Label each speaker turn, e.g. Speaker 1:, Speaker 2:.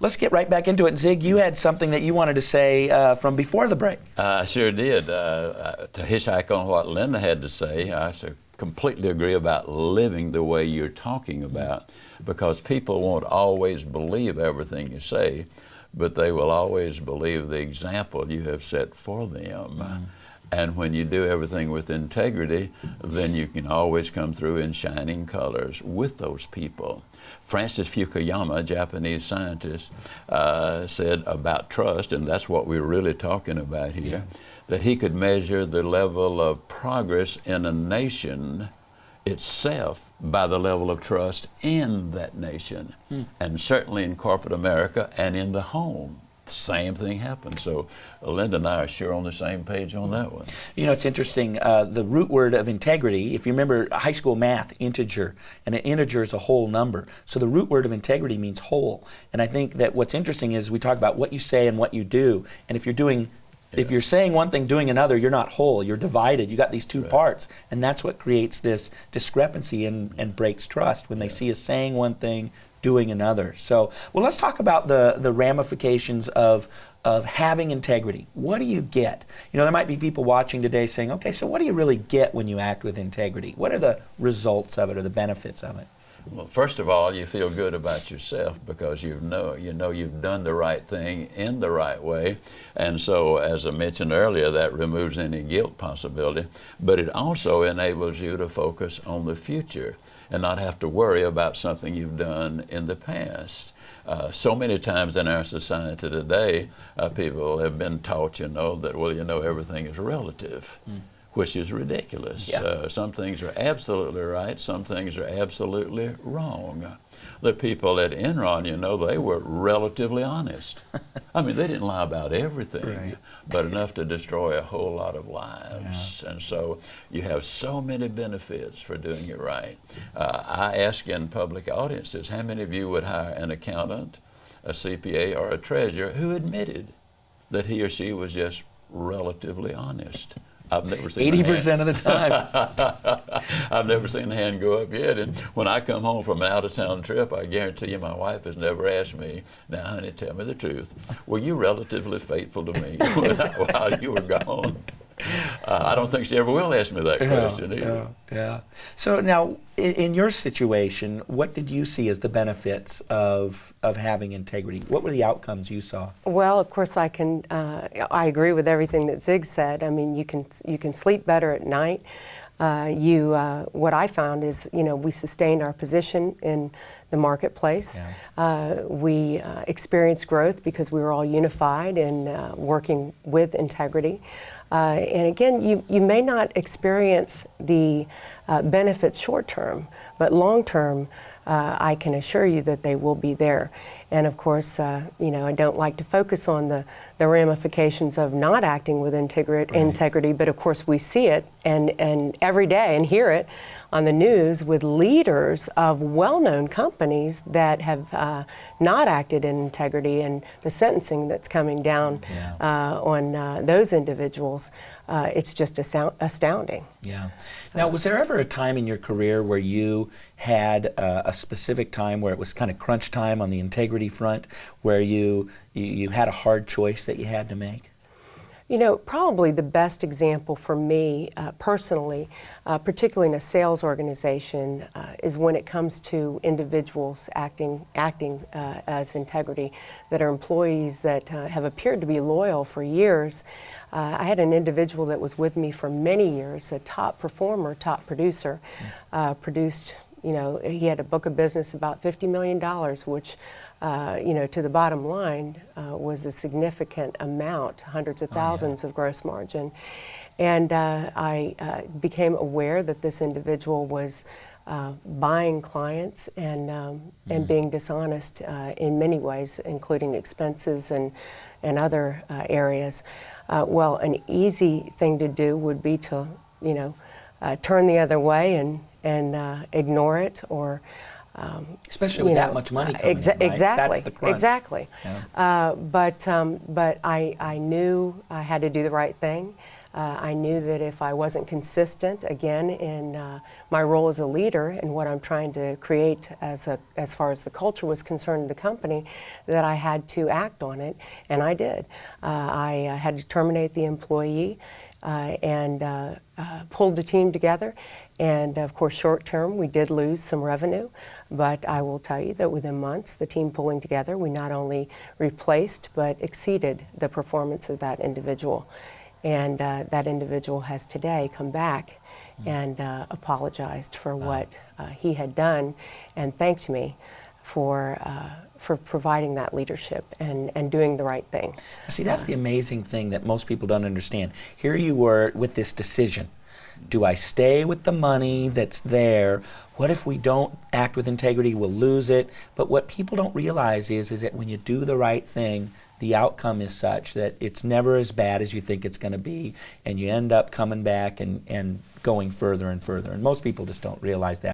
Speaker 1: let's get right back into it. Zig, you had something that you wanted to say from before the break.
Speaker 2: I sure did. To hitchhike on what Linda had to say, I completely agree about living the way you're talking about, because people won't always believe everything you say, but they will always believe the example you have set for them. And when you do everything with integrity, then you can always come through in shining colors with those people. Francis Fukuyama, a Japanese scientist, said about trust, and that's what we're really talking about here, that he could measure the level of progress in a nation itself by the level of trust in that nation, and certainly in corporate America and in the home. The same thing happens. So Linda and I are sure on the same page on that one.
Speaker 1: You know, it's interesting, the root word of integrity, if you remember high school math, integer, and an integer is a whole number. So the root word of integrity means whole. And I think that what's interesting is we talk about what you say and what you do. And if you're saying one thing, doing another, you're not whole, you're divided. You got these two parts. And that's what creates this discrepancy and breaks trust when they see us saying one thing, doing another. So, well, let's talk about the ramifications of having integrity. What do you get? You know, there might be people watching today saying, okay, so what do you really get when you act with integrity? What are the results of it or the benefits of it?
Speaker 2: Well, first of all, you feel good about yourself because you know you've done the right thing in the right way. And so, as I mentioned earlier, that removes any guilt possibility. But it also enables you to focus on the future and not have to worry about something you've done in the past. So many times in our society today, people have been taught, that, everything is relative. Which is ridiculous. Some things are absolutely right, some things are absolutely wrong. The people at Enron, they were relatively honest. I mean, they didn't lie about everything, but enough to destroy a whole lot of lives. And so you have so many benefits for doing it right. I ask in public audiences, how many of you would hire an accountant, a CPA, or a treasurer who admitted that he or she was just relatively honest? I've never seen
Speaker 1: 80% of the time.
Speaker 2: I've never seen a hand go up yet. And when I come home from an out-of-town trip, I guarantee you my wife has never asked me, now, honey, tell me the truth. Were you relatively faithful to me while you were gone? I don't think she ever will ask me that question either.
Speaker 1: Yeah. So now, in your situation, what did you see as the benefits of having integrity? What were the outcomes you saw?
Speaker 3: Well, of course, I agree with everything that Zig said. I mean, you can sleep better at night. What I found is, we sustained our position in the marketplace. We experienced growth because we were all unified in working with integrity. And again, you may not experience the benefits short term, but long term, I can assure you that they will be there. And of course, I don't like to focus on the ramifications of not acting with integrity, but of course we see it and every day and hear it on the news with leaders of well-known companies that have not acted in integrity, and the sentencing that's coming down on those individuals. It's just astounding.
Speaker 1: Yeah. Now, was there ever a time in your career where you had a specific time where it was kind of crunch time on the integrity front, where you had a hard choice that you had to make?
Speaker 3: Probably the best example for me personally, particularly in a sales organization, is when it comes to individuals acting as integrity, that are employees that have appeared to be loyal for years. I had an individual that was with me for many years, a top performer, top producer, produced, he had a book of business about $50 million, which to the bottom line was a significant amount, hundreds of thousands of gross margin. And I became aware that this individual was buying clients and being dishonest in many ways, including expenses and other areas. Well, an easy thing to do would be to, turn the other way and ignore it, or
Speaker 1: especially with that much money coming in, right?
Speaker 3: Exactly.
Speaker 1: That's the crunch.
Speaker 3: Exactly.
Speaker 1: Yeah.
Speaker 3: But I knew I had to do the right thing. I knew that if I wasn't consistent, again, in my role as a leader and what I'm trying to create as far as the culture was concerned in the company, that I had to act on it, and I did. I had to terminate the employee and pulled the team together. And of course, short term, we did lose some revenue, but I will tell you that within months, the team pulling together, we not only replaced but exceeded the performance of that individual. And that individual has today come back and apologized for what he had done and thanked me for providing that leadership and doing the right thing.
Speaker 1: See, that's the amazing thing that most people don't understand. Here you were with this decision. Do I stay with the money that's there? What if we don't act with integrity? We'll lose it. But what people don't realize is that when you do the right thing, the outcome is such that it's never as bad as you think it's going to be, and you end up coming back and going further and further. And most people just don't realize that.